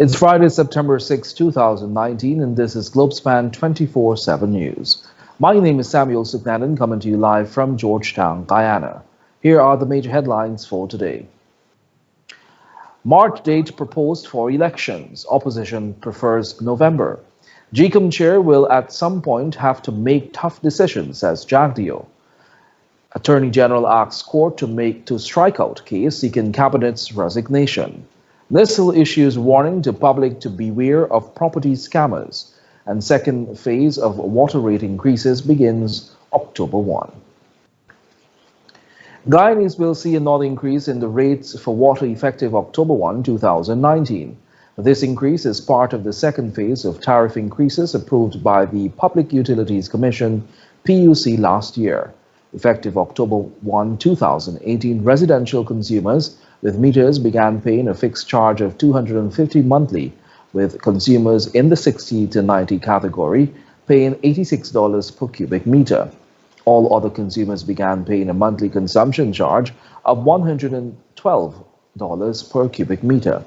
It's Friday, September 6, 2019, and this is Globespan 24x7 News. My name is Samuel Suknanan, coming to you live from Georgetown, Guyana. Here are the major headlines for today. March date proposed for elections. Opposition prefers November. GCOM chair will at some point have to make tough decisions, says Jagdeo. Attorney General asks court to strike out case seeking cabinet's resignation. NISL issues warning to public to beware of property scammers. And second phase of water rate increases begins October 1. Guyanese will see another increase in the rates for water effective October 1, 2019. This increase is part of the second phase of tariff increases approved by the Public Utilities Commission (PUC) last year. Effective October 1, 2018, residential consumers with meters began paying a fixed charge of $250 monthly, with consumers in the 60 to 90 category paying $86 per cubic meter. All other consumers began paying a monthly consumption charge of $112 per cubic meter.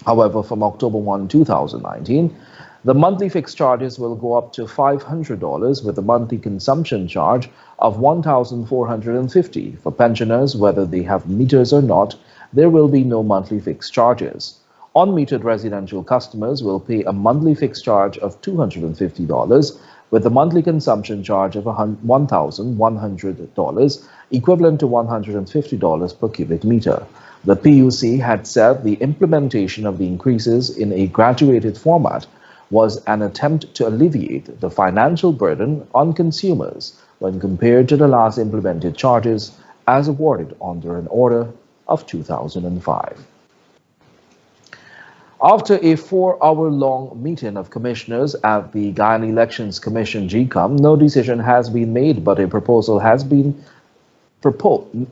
However, from October 1, 2019, the monthly fixed charges will go up to $500 with a monthly consumption charge of $1,450. For pensioners, whether they have meters or not, there will be no monthly fixed charges. Unmetered residential customers will pay a monthly fixed charge of $250 with a monthly consumption charge of $1,100, equivalent to $150 per cubic meter. The PUC had said the implementation of the increases in a graduated format was an attempt to alleviate the financial burden on consumers when compared to the last implemented charges as awarded under an order of 2005. After a 4-hour-long meeting of commissioners at the Guyana Elections Commission (GCOM), no decision has been made, but a proposal has been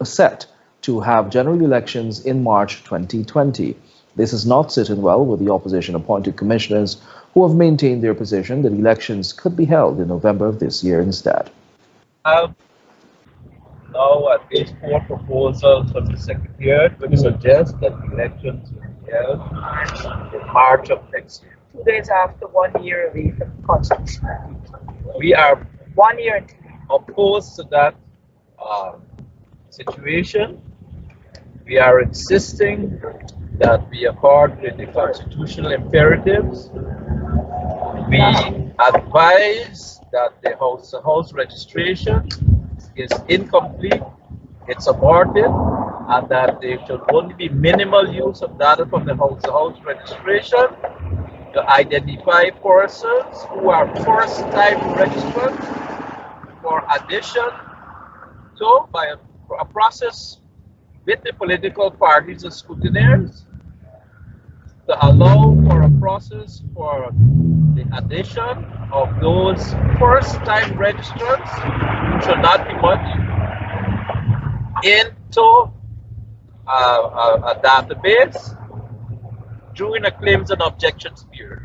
set to have general elections in March 2020. This is not sitting well with the opposition-appointed commissioners who have maintained their position that elections could be held in November of this year instead. Now at least 4 proposals from the Secretariat which suggest that elections will be held in March of next year. 2 days after 1 year away from the Constitution. We are 1 year and 2 days. opposed to that situation. We are insisting that we accord with the constitutional imperatives. We advise that the house registration is incomplete, it's aborted, and that there should only be minimal use of data from the house registration to identify persons who are first-time registrants for addition to by a process with the political parties and scrutineers to allow for a process for the addition of those first-time registrants who should not be much into a database during a claims and objections period.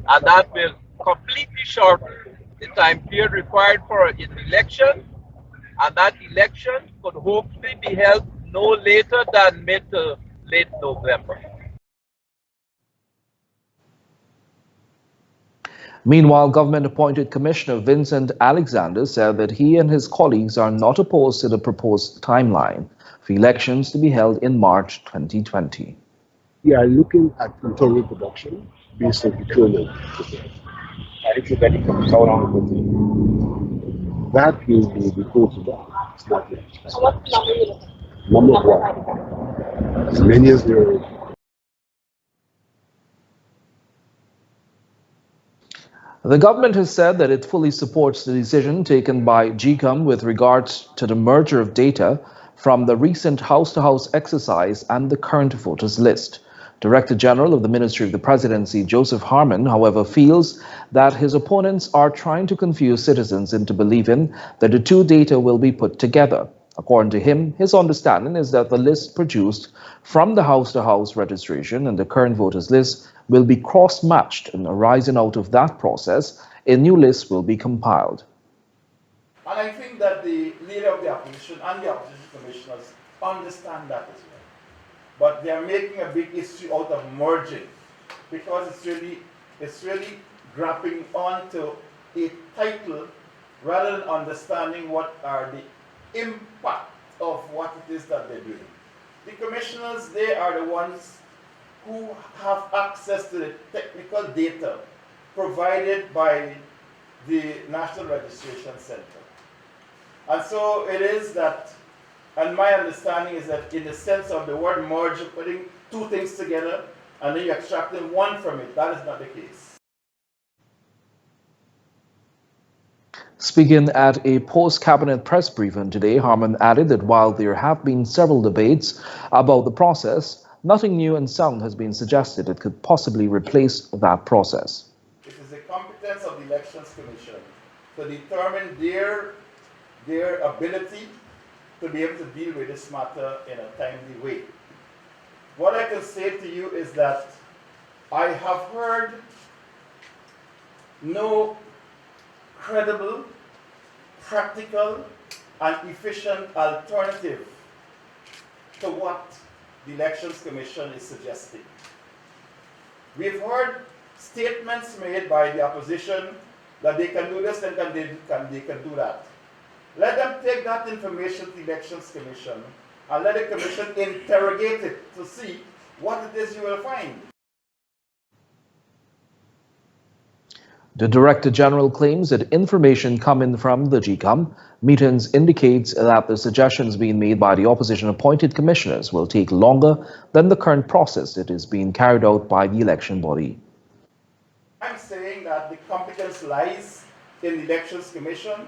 And that will completely shorten the time period required for an election, and that election could hopefully be held no later than mid to late November. Meanwhile, government-appointed Commissioner Vincent Alexander said that he and his colleagues are not opposed to the proposed timeline for elections to be held in March 2020. We are looking at internal production based on procurement. If you get it from how long it That will be reported on. It's not yet. So what number are you looking at? Number of what? As many as there are. The government has said that it fully supports the decision taken by GCOM with regards to the merger of data from the recent house-to-house exercise and the current voters list. Director General of the Ministry of the Presidency, Joseph Harmon, however, feels that his opponents are trying to confuse citizens into believing that the two data will be put together. According to him, his understanding is that the list produced from the house-to-house registration and the current voters list will be cross-matched, and arising out of that process, a new list will be compiled. And I think that the leader of the opposition and the opposition commissioners understand that as well. but they are making a big issue out of merging because it's really grabbing onto a title rather than understanding what are the impact of what it is that they're doing. The commissioners, they are the ones who have access to the technical data provided by the National Registration Center. And so it is that, and my understanding is that in the sense of the word merge, putting two things together and then you're extracting one from it, that is not the case. Speaking at a post-cabinet press briefing today, Harman added that while there have been several debates about the process, nothing new and sound has been suggested that could possibly replace that process. It is the competence of the Elections Commission to determine their ability to be able to deal with this matter in a timely way. What I can say to you is that I have heard no credible, practical, and efficient alternative to what the Elections Commission is suggesting. We've heard statements made by the opposition that they can do this and they can do that. Let them take that information to the Elections Commission and let the Commission interrogate it to see what it is you will find. The Director General claims that information coming from the GCOM meetings indicates that the suggestions being made by the opposition-appointed commissioners will take longer than the current process that is being carried out by the election body. I'm saying that the competence lies in the Elections Commission,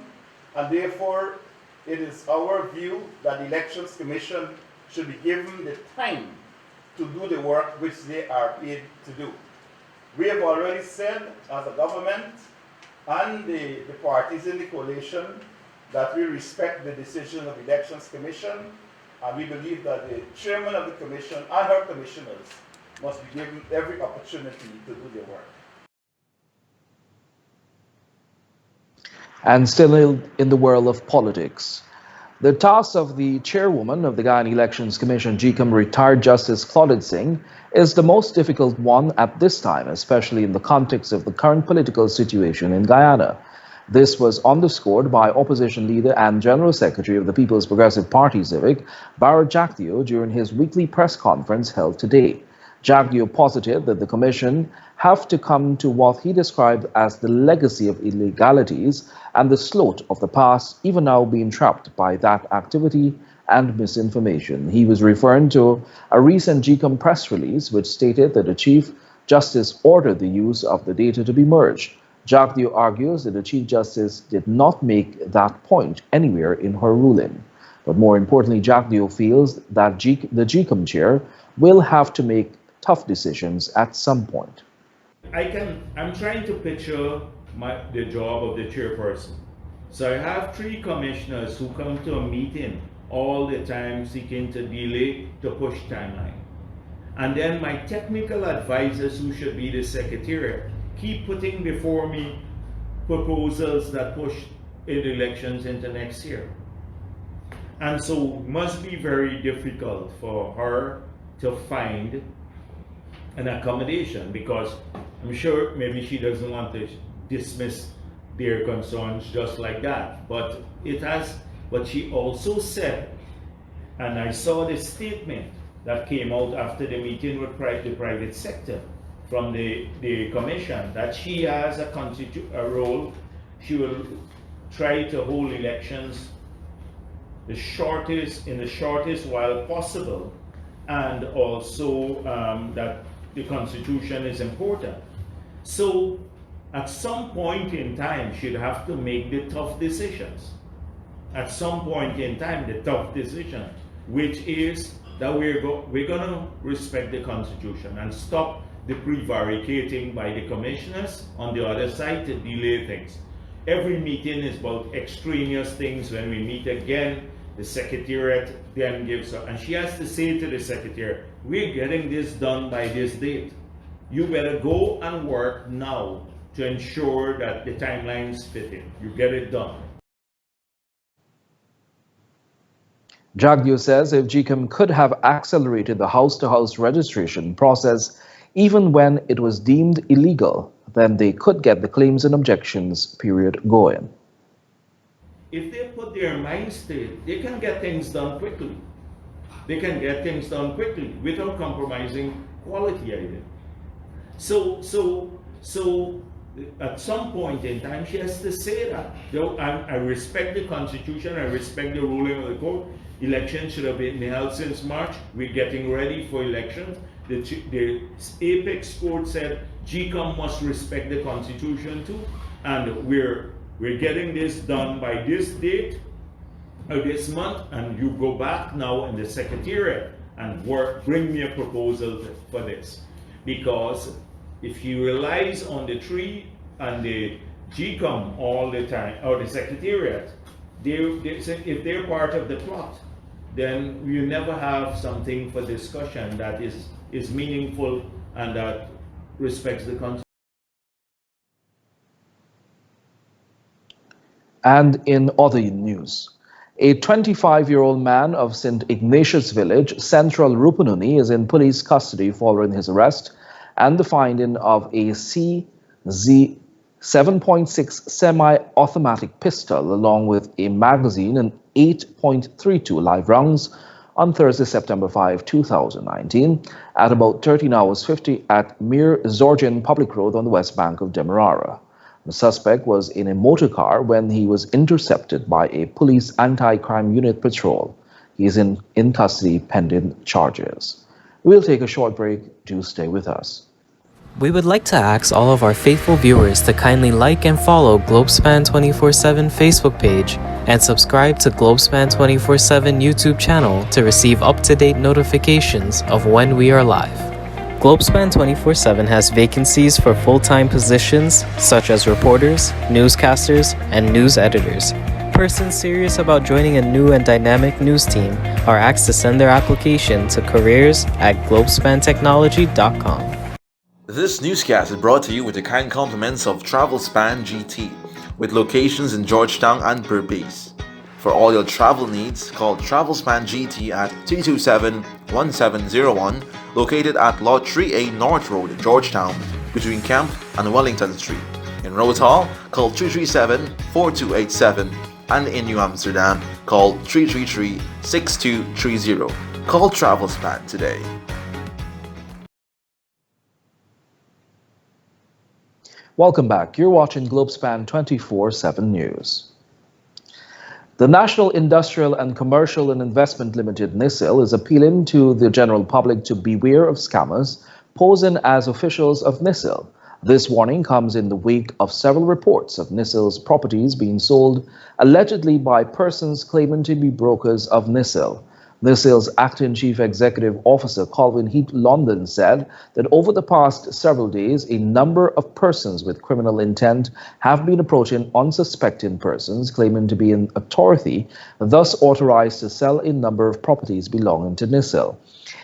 and therefore it is our view that the Elections Commission should be given the time to do the work which they are paid to do. We have already said as a government and the parties in the coalition that we respect the decision of the Elections Commission, and we believe that the chairman of the commission and her commissioners must be given every opportunity to do their work. And still in the world of politics, the task of the chairwoman of the Guyana Elections Commission, GCOM, retired Justice Claudette Singh, is the most difficult one at this time, especially in the context of the current political situation in Guyana. This was underscored by opposition leader and General Secretary of the People's Progressive Party, Civic, Barrett Jagdeo, during his weekly press conference held today. Jagdeo posited that the Commission have to come to what he described as the legacy of illegalities and the sloth of the past, even now being trapped by that activity and misinformation. He was referring to a recent GCOM press release which stated that the Chief Justice ordered the use of the data to be merged. Jagdeo argues that the Chief Justice did not make that point anywhere in her ruling. But more importantly, Jagdeo feels that the GCOM chair will have to make tough decisions at some point. I'm trying to picture the job of the chairperson. So I have three commissioners who come to a meeting all the time seeking to delay, to push timeline. And then my technical advisors, who should be the secretariat, keep putting before me proposals that push the elections into next year. And so it must be very difficult for her to find an accommodation, because I'm sure maybe she doesn't want to dismiss their concerns just like that. But she also said, and I saw the statement that came out after the meeting with the private sector from the commission, that she has a role. She will try to hold elections in the shortest while possible, and also that the Constitution is important. So at some point in time, she'd have to make the tough decisions. At some point in time, the tough decision, which is that we're going to respect the Constitution and stop the prevaricating by the commissioners on the other side to delay things. Every meeting is about extraneous things. When we meet again, the secretariat then gives her, and she has to say to the secretariat, we're getting this done by this date. You better go and work now to ensure that the timelines fit in. You get it done. Jagdeo says if GCOM could have accelerated the house-to-house registration process even when it was deemed illegal, then they could get the claims and objections period going. If they put their mind state, they can get things done quickly. They can get things done quickly without compromising quality either. So at some point in time, she has to say that. I respect the Constitution, I respect the ruling of the court. Elections should have been held since March. We're getting ready for elections. The apex court said GCOM must respect the Constitution too, and we're getting this done by this date, this month, and you go back now in the Secretariat and bring me a proposal for this. Because if he relies on the tree and the GCOM all the time, or the Secretariat, if they're part of the plot, then you never have something for discussion that is meaningful and that respects the Constitution. And in other news, a 25-year-old man of St. Ignatius Village, Central Rupununi, is in police custody following his arrest and the finding of a CZ 7.6 semi-automatic pistol along with a magazine and 8.32 live rounds on Thursday, September 5, 2019, at about 13 hours 50 at Mir Zorjan Public Road on the west bank of Demerara. The suspect was in a motor car when he was intercepted by a police anti-crime unit patrol. He is in custody pending charges. We'll take a short break. Do stay with us. We would like to ask all of our faithful viewers to kindly like and follow Globespan 24x7 Facebook page and subscribe to Globespan 24x7 YouTube channel to receive up-to-date notifications of when we are live. Globespan 24x7 has vacancies for full-time positions such as reporters, newscasters, and news editors. Persons serious about joining a new and dynamic news team are asked to send their application to careers@globespantechnology.com. This newscast is brought to you with the kind compliments of Travelspan GT, with locations in Georgetown and Berbice. For all your travel needs, call Travelspan GT at 327-1701, located at Lot 3A North Road, Georgetown, between Camp and Wellington Street. In Rose Hall, call 337-4287, and in New Amsterdam, call 333-6230. Call Travelspan today. Welcome back. You're watching Globespan 24/7 News. The National Industrial and Commercial and Investment Limited (NISIL) is appealing to the general public to beware of scammers posing as officials of NISIL. This warning comes in the wake of several reports of NISIL's properties being sold allegedly by persons claiming to be brokers of NISIL. NISIL's acting chief executive officer, Colvin Heath London, said that over the past several days, a number of persons with criminal intent have been approaching unsuspecting persons claiming to be in authority, thus authorized to sell a number of properties belonging to NISIL.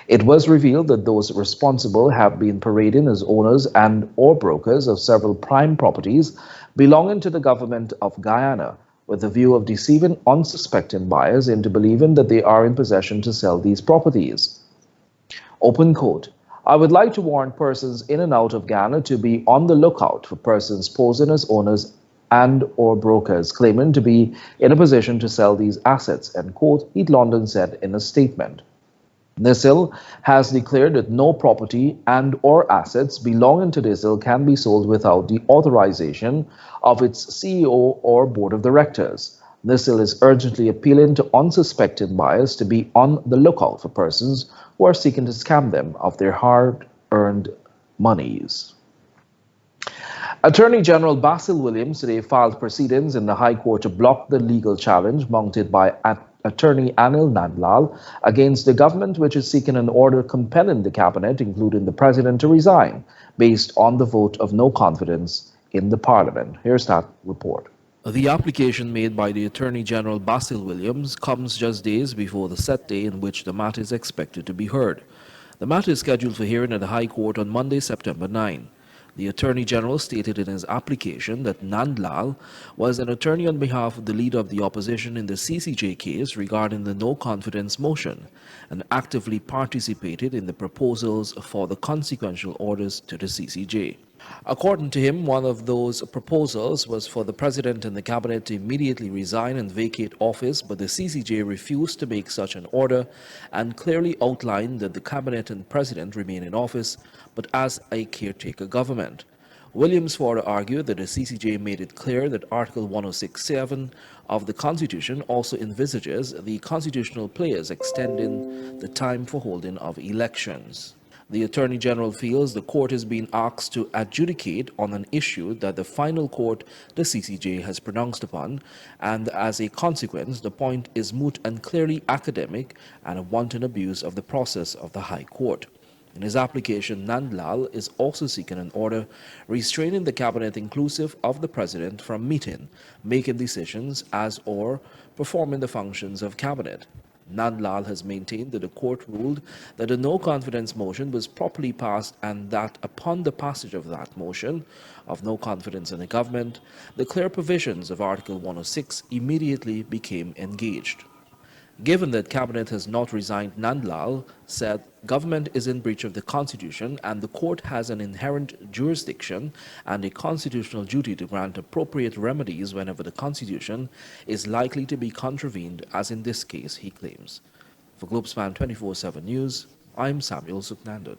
It was revealed that those responsible have been parading as owners and or brokers of several prime properties belonging to the government of Guyana, with the view of deceiving unsuspecting buyers into believing that they are in possession to sell these properties. Open quote, "I would like to warn persons in and out of Ghana to be on the lookout for persons posing as owners and or brokers claiming to be in a position to sell these assets," end quote, Heath London said in a statement. NISIL has declared that no property and or assets belonging to NISIL can be sold without the authorization of its CEO or board of directors. NISIL is urgently appealing to unsuspecting buyers to be on the lookout for persons who are seeking to scam them of their hard-earned monies. Attorney General Basil Williams today filed proceedings in the High Court to block the legal challenge mounted by Attorney Anil Nandlal against the government, which is seeking an order compelling the cabinet, including the president, to resign based on the vote of no confidence in the parliament. Here's that report. The application made by the Attorney General Basil Williams comes just days before the set day in which the matter is expected to be heard. The matter is scheduled for hearing at the High Court on Monday, September 9. The Attorney General stated in his application that Nandlal was an attorney on behalf of the leader of the opposition in the CCJ case regarding the no confidence motion and actively participated in the proposals for the consequential orders to the CCJ. According to him, one of those proposals was for the President and the Cabinet to immediately resign and vacate office, but the CCJ refused to make such an order and clearly outlined that the Cabinet and President remain in office, but as a caretaker government. Williams further argued that the CCJ made it clear that Article 106(7) of the Constitution also envisages the constitutional players extending the time for holding of elections. The Attorney General feels the court is being asked to adjudicate on an issue that the final court, the CCJ, has pronounced upon, and as a consequence, the point is moot and clearly academic and a wanton abuse of the process of the High Court. In his application, Nandlal is also seeking an order restraining the cabinet inclusive of the president from meeting, making decisions as or performing the functions of cabinet. Nandlal has maintained that the court ruled that a no-confidence motion was properly passed and that upon the passage of that motion of no confidence in the government, the clear provisions of Article 106 immediately became engaged. Given that Cabinet has not resigned, Nandlal said government is in breach of the Constitution and the court has an inherent jurisdiction and a constitutional duty to grant appropriate remedies whenever the Constitution is likely to be contravened, as in this case, he claims. For Globespan 24x7 News, I'm Samuel Suknandon.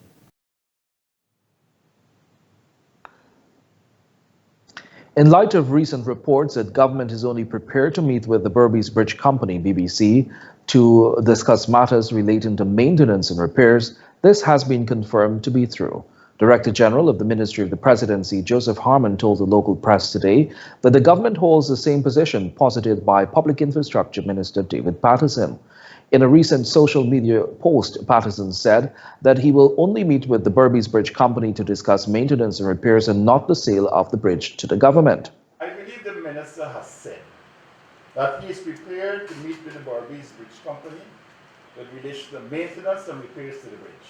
In light of recent reports that government is only prepared to meet with the Berbice Bridge Company, BBC, to discuss matters relating to maintenance and repairs, this has been confirmed to be true. Director General of the Ministry of the Presidency, Joseph Harmon, told the local press today that the government holds the same position posited by Public Infrastructure Minister David Patterson. In a recent social media post, Patterson said that he will only meet with the Berbice Bridge Company to discuss maintenance and repairs and not the sale of the bridge to the government. I believe the minister has said that he is prepared to meet with the Berbice Bridge Company with relation to maintenance and repairs to the bridge.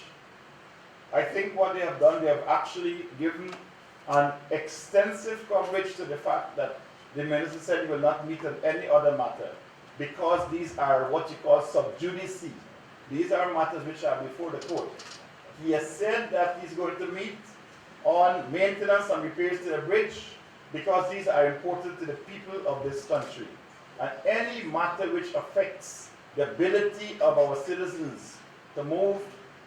I think what they have done, they have actually given an extensive coverage to the fact that the minister said he will not meet on any other matter, because these are what you call sub judice. These are matters which are before the court. He has said that he's going to meet on maintenance and repairs to the bridge because these are important to the people of this country. And any matter which affects the ability of our citizens to move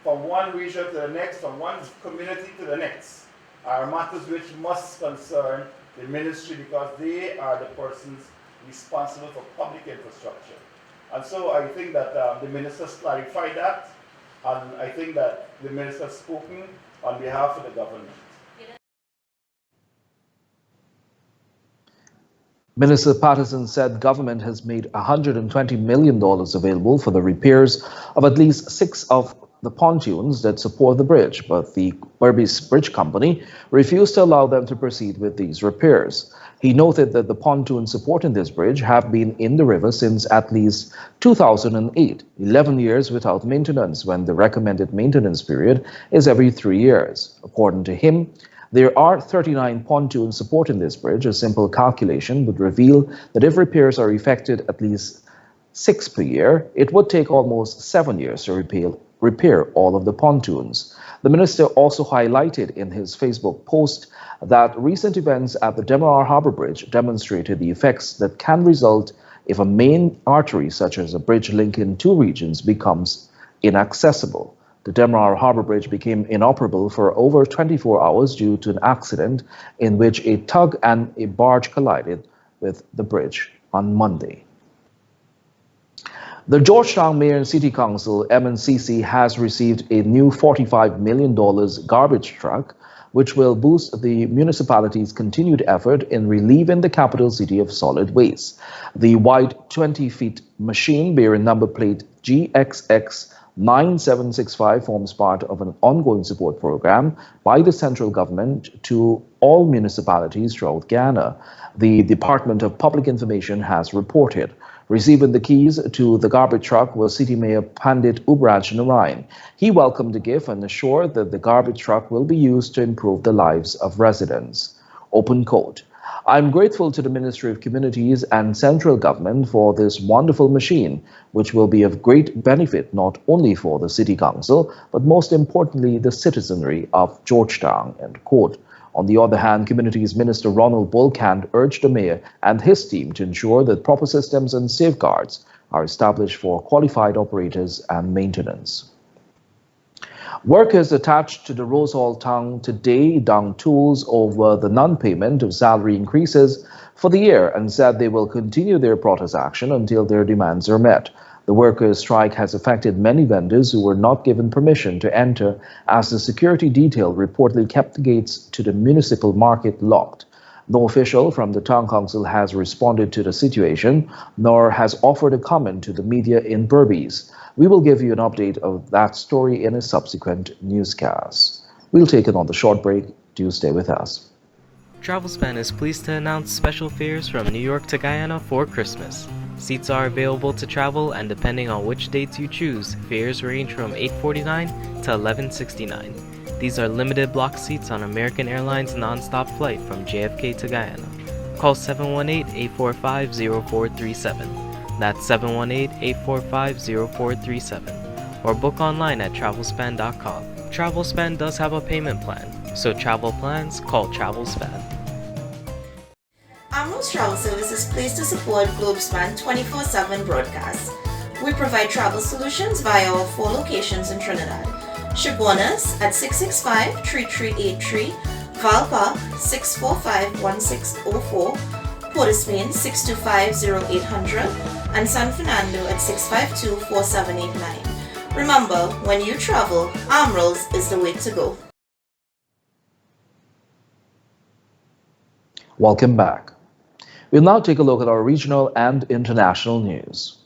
from one region to the next, from one community to the next, are matters which must concern the ministry because they are the persons responsible for public infrastructure. And so I think that the ministers clarified that, and I think that the minister has spoken on behalf of the government. Minister Patterson said government has made $120 million available for the repairs of at least 6 of the pontoons that support the bridge, but the Berbice Bridge Company refused to allow them to proceed with these repairs. He noted that the pontoons supporting this bridge have been in the river since at least 2008, 11 years without maintenance, when the recommended maintenance period is every 3 years. According to him, there are 39 pontoons supporting this bridge. A simple calculation would reveal that if repairs are effected at least 6 per year, it would take almost 7 years to repair all of the pontoons. The minister also highlighted in his Facebook post that recent events at the Demerara Harbour Bridge demonstrated the effects that can result if a main artery such as a bridge linking two regions becomes inaccessible. The Demerara Harbour Bridge became inoperable for over 24 hours due to an accident in which a tug and a barge collided with the bridge on Monday. The Georgetown Mayor and City Council, MNCC, has received a new $45 million garbage truck, which will boost the municipality's continued effort in relieving the capital city of solid waste. The wide 20-feet machine bearing number plate GXX 9765 forms part of an ongoing support program by the central government to all municipalities throughout Ghana. The Department of Public Information has reported. Receiving the keys to the garbage truck was City Mayor Pandit Ubraj Narain. He welcomed the gift and assured that the garbage truck will be used to improve the lives of residents. Open quote. I'm grateful to the Ministry of Communities and central government for this wonderful machine, which will be of great benefit not only for the City Council, but most importantly the citizenry of Georgetown. End quote. On the other hand, Communities Minister Ronald Bolkand urged the mayor and his team to ensure that proper systems and safeguards are established for qualified operators and maintenance. Workers attached to the Rose Hall Town today down tools over the non-payment of salary increases for the year and said they will continue their protest action until their demands are met. The workers' strike has affected many vendors who were not given permission to enter, as the security detail reportedly kept the gates to the municipal market locked. No official from the town council has responded to the situation, nor has offered a comment to the media in Berbice. We will give you an update of that story in a subsequent newscast. We'll take it on the short break. Do stay with us. TravelSpan is pleased to announce special fares from New York to Guyana for Christmas. Seats are available to travel, and depending on which dates you choose, fares range from $8.49 to $11.69. These are limited block seats on American Airlines non-stop flight from JFK to Guyana. Call 718-845-0437. That's 718-845-0437. Or book online at travelspan.com. TravelSpan does have a payment plan, so travel plans, call TravelSpan. Amro's Travel Service is pleased to support Globespan 24x7 broadcasts. We provide travel solutions via our 4 locations in Trinidad. Chaguanas at 665-3383, Val Park 645-1604, Port of Spain 625-0800, and San Fernando at 652-4789. Remember, when you travel, Amro's is the way to go. Welcome back. We'll now take a look at our regional and international news.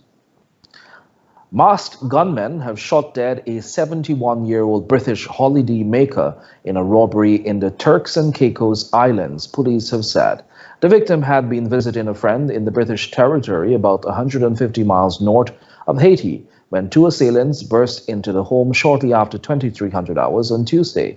Masked gunmen have shot dead a 71-year-old British holiday maker in a robbery in the Turks and Caicos Islands, police have said. The victim had been visiting a friend in the British territory about 150 miles north of Haiti when 2 assailants burst into the home shortly after 2300 hours on Tuesday.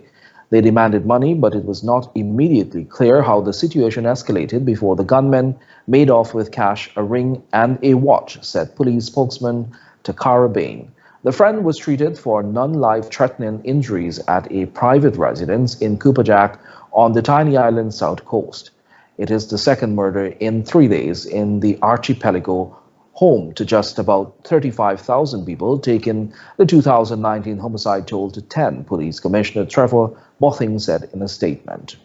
They demanded money, but it was not immediately clear how the situation escalated before the gunmen made off with cash, a ring, and a watch, said police spokesman Takara Bain. The friend was treated for non-life-threatening injuries at a private residence in Kupajac on the tiny island's south coast. It is the second murder in 3 days in the archipelago, home to just about 35,000 people, taking the 2019 homicide toll to 10, Police Commissioner Trevor Bothing said in a statement.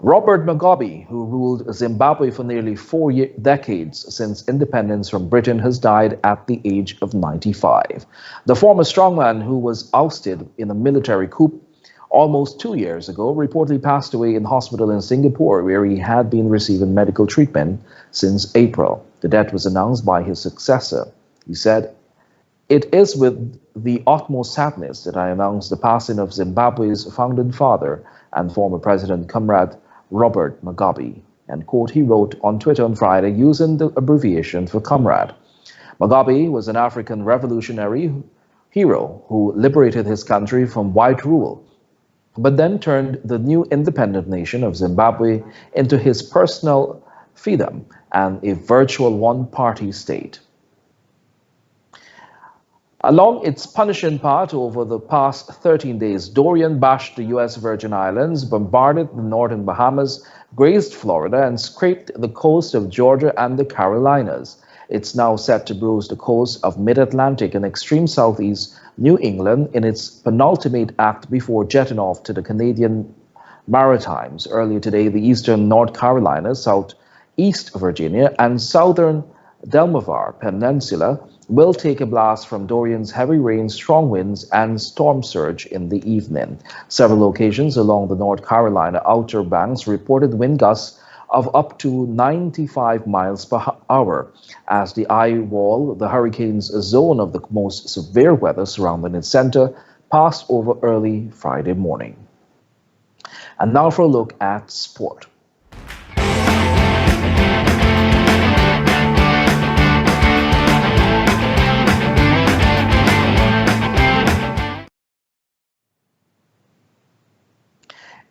Robert Mugabe, who ruled Zimbabwe for nearly 4 decades since independence from Britain, has died at the age of 95. The former strongman, who was ousted in a military coup almost 2 years ago, reportedly passed away in hospital in Singapore, where he had been receiving medical treatment since April. The death was announced by his successor. He said, "It is with the utmost sadness that I announce the passing of Zimbabwe's founding father and former President Comrade Robert Mugabe." And quote, he wrote on Twitter on Friday using the abbreviation for Comrade. Mugabe was an African revolutionary hero who liberated his country from white rule, but then turned the new independent nation of Zimbabwe into his personal fiefdom and a virtual one-party state. Along its punishing path over the past 13 days, Dorian bashed the U.S. Virgin Islands, bombarded the northern Bahamas, grazed Florida, and scraped the coast of Georgia and the Carolinas. It's now set to bruise the coast of mid-Atlantic and extreme southeast New England in its penultimate act before jetting off to the Canadian Maritimes. Earlier today, the eastern North Carolina, southeast Virginia, and southern Delmarva Peninsula will take a blast from Dorian's heavy rain, strong winds, and storm surge in the evening. Several locations along the North Carolina Outer Banks reported wind gusts of up to 95 miles per hour as the eye wall, the hurricane's zone of the most severe weather surrounding its center, passed over early Friday morning. And now for a look at sport.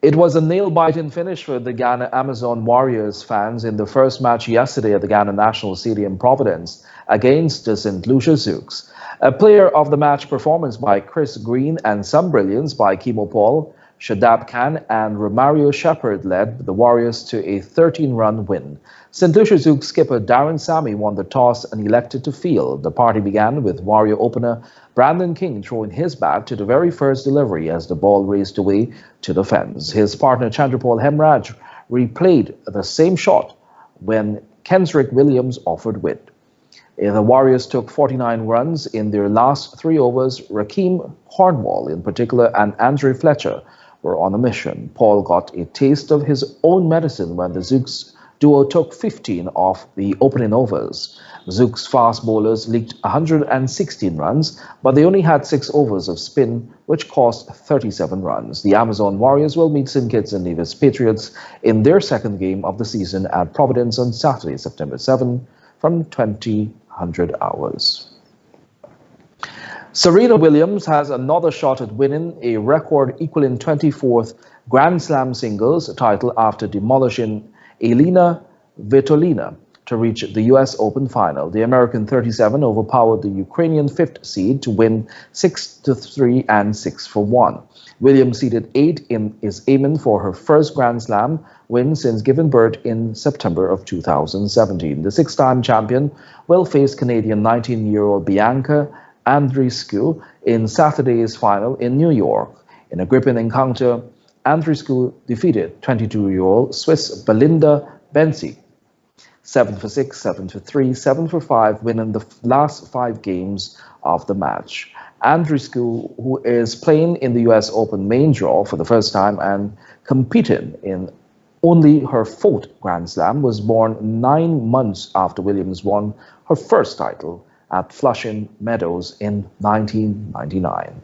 It was a nail-biting finish for the Ghana Amazon Warriors fans in the first match yesterday at the Ghana National Stadium, Providence, against the St. Lucia Zouks. A player of the match performance by Chris Green and some brilliance by Kimo Paul, Shadab Khan and Romario Shepherd led the Warriors to a 13-run win. St. Lucia Zouks skipper Darren Sammy won the toss and elected to field. The party began with Warrior opener Brandon King throwing his bat to the very first delivery as the ball raced away to the fence. His partner Chandrapal Hemraj replayed the same shot when Kensrick Williams offered wit. The Warriors took 49 runs in their last 3 overs. Rakeem Hornwall in particular and Andre Fletcher were on a mission. Paul got a taste of his own medicine when the Zouks duo took 15 off the opening overs. Zouks fast bowlers leaked 116 runs, but they only had 6 overs of spin, which cost 37 runs. The Amazon Warriors will meet St. Kitts and Nevis Patriots in their second game of the season at Providence on Saturday, September 7 from 2000 hours. Serena Williams has another shot at winning a record equaling 24th Grand Slam singles title after demolishing Elina Svitolina to reach the U.S. Open final. The American 37 overpowered the Ukrainian 5th seed to win 6-3 and 6-1. Williams, seeded 8, is aiming for her first Grand Slam win since giving birth in September of 2017. The 6-time champion will face Canadian 19-year-old Bianca Andreescu in Saturday's final in New York. In a gripping encounter, Andreescu defeated 22-year-old Swiss Belinda Benzi 7-6, 7-3, 7-5, winning the last 5 games of the match. Andreescu, who is playing in the U.S. Open main draw for the first time and competing in only her 4th Grand Slam, was born 9 months after Williams won her first title at Flushing Meadows in 1999.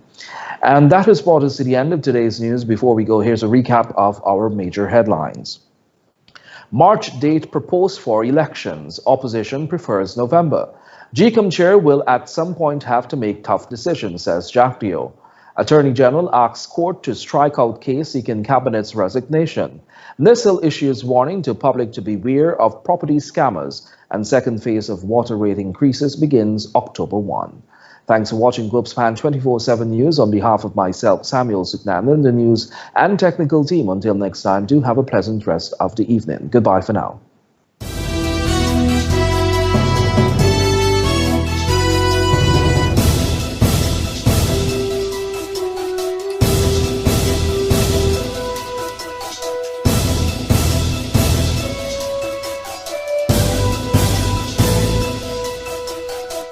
And that has brought us to the end of today's news. Before we go, here's a recap of our major headlines. March date proposed for elections. Opposition prefers November. GCOM chair will at some point have to make tough decisions, says Jack Dio. Attorney General asks court to strike out case seeking cabinet's resignation. NISL issues warning to public to beware of property scammers, and second phase of water rate increases begins October 1. Thanks for watching Globespan 24x7 News. On behalf of myself, Samuel Suknandan, the news and technical team, until next time, do have a pleasant rest of the evening. Goodbye for now.